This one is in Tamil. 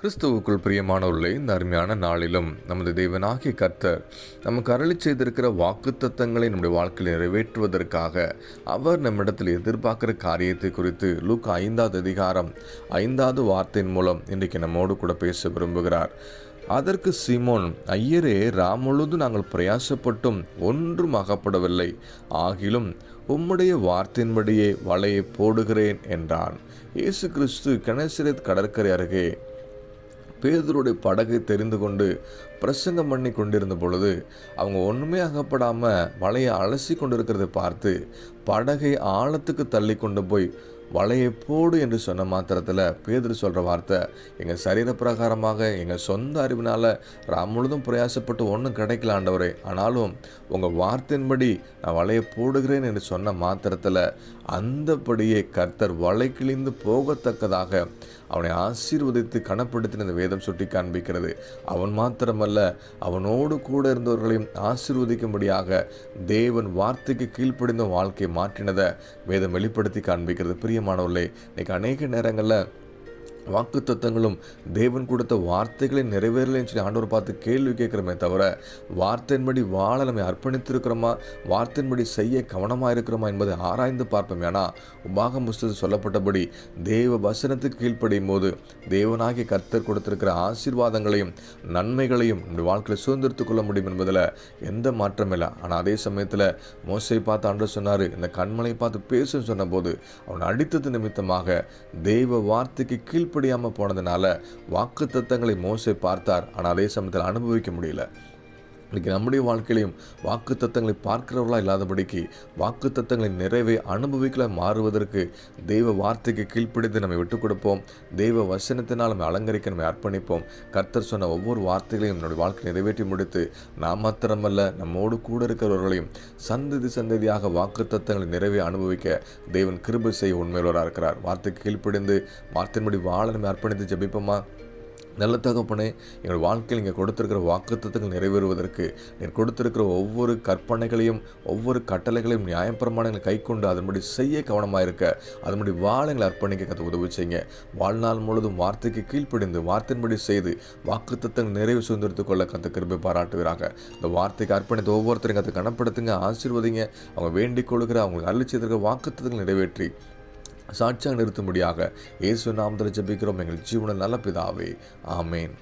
கிறிஸ்துவுக்குள் பிரியமானவர்களே, இந்த அருமையான நாளிலும் நமது தேவனாகிய கர்த்தர் நமக்கு அருளிச் செய்திருக்கிற வாக்குத்தத்தங்களை நம்முடைய வாழ்க்கையில் நிறைவேற்றுவதற்காக அவர் நம்மிடத்தில் எதிர்பார்க்கிற காரியத்தை குறித்து லூக்கா 5வது அதிகாரம் 5வது வார்த்தையின் மூலம் இன்றைக்கு நம்மோடு கூட பேச விரும்புகிறார். அதற்கு சீமோன், ஐயரே, முழுதும் நாங்கள் பிரயாசப்பட்டும் ஒன்றும் அகப்படவில்லை, ஆகிலும் உம்முடைய வார்த்தையின்படியே வலையை போடுகிறேன் என்றான். இயேசு கிறிஸ்து கெனசரேத் கடற்கரை அருகே பேதுருடைய படகை தெரிந்து கொண்டு பிரசங்கம் பண்ணி கொண்டிருந்த பொழுது அவங்க ஒன்றுமே அகப்படாமல் வலையை அலசி கொண்டிருக்கிறதை பார்த்து படகை ஆழத்துக்கு தள்ளி கொண்டு போய் வலையை போடு என்று சொன்ன மாத்திரத்தில் பேதுரு சொல்கிற வார்த்தை, எங்கள் சரீர பிரகாரமாக எங்கள் சொந்த அறிவினால் முழுதும் பிரயாசப்பட்டு ஒன்றும் கிடைக்கல ஆண்டவரே, ஆனாலும் உங்கள் வார்த்தையின்படி நான் வலையை போடுகிறேன் என்று சொன்ன மாத்திரத்தில் அந்தபடியே கர்த்தர் வலை கிழிந்து போகத்தக்கதாக அவனை ஆசீர்வதித்து கனப்படுத்தின இந்த வேதம் சுட்டி காண்பிக்கிறது. அவன் மாத்திரமல்ல, அவனோடு கூட இருந்தவர்களையும் ஆசீர்வதிக்கும்படியாக தேவன் வார்த்தைக்கு கீழ்ப்படிந்த வாழ்க்கையை மாற்றினதை வேதம் வெளிப்படுத்தி காண்பிக்கிறது. பிரியமானவர்களே, இன்னைக்கு அநேக நேரங்களில் வாக்குத்தத்தங்களும் தேவன் கொடுத்த வார்த்தைகளை நிறைவேறலைன்னு சொல்லி ஆண்டவர் பார்த்து கேள்வி கேட்குறமே தவிர, வார்த்தையின்படி வாழ நம்ம அர்ப்பணித்திருக்கிறோமா, வார்த்தையின்படி செய்ய கவனமாக இருக்கிறோமா என்பதை ஆராய்ந்து பார்ப்போம். ஏன்னா உபாகம் புஸ்தகத்தில் சொல்லப்பட்டபடி தேவ வசனத்துக்கு கீழ்ப்படியும் போது தேவனாகிய கர்த்தர் கொடுத்திருக்கிற ஆசீர்வாதங்களையும் நன்மைகளையும் நம்முடைய வாழ்க்கையில் சுதந்திரத்துக் கொள்ள முடியும் என்பதில் எந்த மாற்றம் இல்லை. ஆனால் அதே சமயத்தில் மோசையை பார்த்து ஆண்டவர் சொன்னார், இந்த கண்மலை பார்த்து பேசுன்னு சொன்னபோது அவன் அடித்தது நிமித்தமாக தேவ வார்த்தைக்கு கீழ்ப்படியாமல் போனதுனால வாக்குத்தத்தங்களை மோசே பார்த்தார், ஆனால் அதே சமயத்தில் அனுபவிக்க முடியல. இன்றைக்கி நம்முடைய வாழ்க்கையிலையும் வாக்குத்தத்தங்களை பார்க்கிறவர்களா இல்லாதபடிக்கு வாக்குத்தத்தங்களின் நிறைவை அனுபவிக்கல மாறுவதற்கு தெய்வ வார்த்தைக்கு கீழ்ப்பிடித்து நம்ம விட்டுக் கொடுப்போம். தெய்வ வசனத்தினால் நம்ம அலங்கரிக்க நம்ம அர்ப்பணிப்போம். கர்த்தர் சொன்ன ஒவ்வொரு வார்த்தைகளையும் நம்முடைய வாழ்க்கையை நிறைவேற்றி முடித்து நாம் மாத்திரமல்ல, நம்மோடு கூட இருக்கிறவர்களையும் சந்ததி சந்ததியாக வாக்குத்தத்தங்களை நிறைவை அனுபவிக்க தேவன் கிருபை செய்ய உண்மையுள்ளவராக இருக்கிறார். வார்த்தைக்கு கீழ்ப்படிந்து வார்த்தையின்படி வாழ நம்ம அர்ப்பணித்து ஜெபிப்போமா? நல்ல தகப்பனே, எங்கள் வாழ்க்கையில் நீங்கள் கொடுத்திருக்கிற வாக்குத்தத்தங்கள் நிறைவேறுவதற்கு நீர் கொடுத்திருக்கிற ஒவ்வொரு கற்பனைகளையும் ஒவ்வொரு கட்டளைகளையும் நியாயப்பிரமாணங்களை கை கொண்டு அதன்படி செய்ய கவனமாக இருக்க அதன்படி வாழங்களை அர்ப்பணிக்க கற்று உதவி செய்யுங்க. வாழ்நாள் முழுதும் வார்த்தைக்கு கீழ்ப்படிந்து வார்த்தையின்படி செய்து வாக்குத்தத்தங்கள் நிறைவு சுதந்திரத்துக் கொள்ள கற்று கிருபை பாராட்டுவீராக. இந்த வார்த்தைக்கு அர்ப்பணித்து ஒவ்வொருத்தரையும் கற்று கனப்படுத்துங்க, ஆசீர்வதிங்க. அவங்க வேண்டிக் கொள்கிற அவங்களுக்கு அருளி செய்திருக்கிற வாக்குத்தத்தங்கள் நிறைவேற்றி சாட்சியாக நிறுத்தும்படியாக இயேசு நாமத்தில் ஜெபிக்கிறோம் எங்கள் ஜீவனில் நல்ல பிதாவே, ஆமேன்.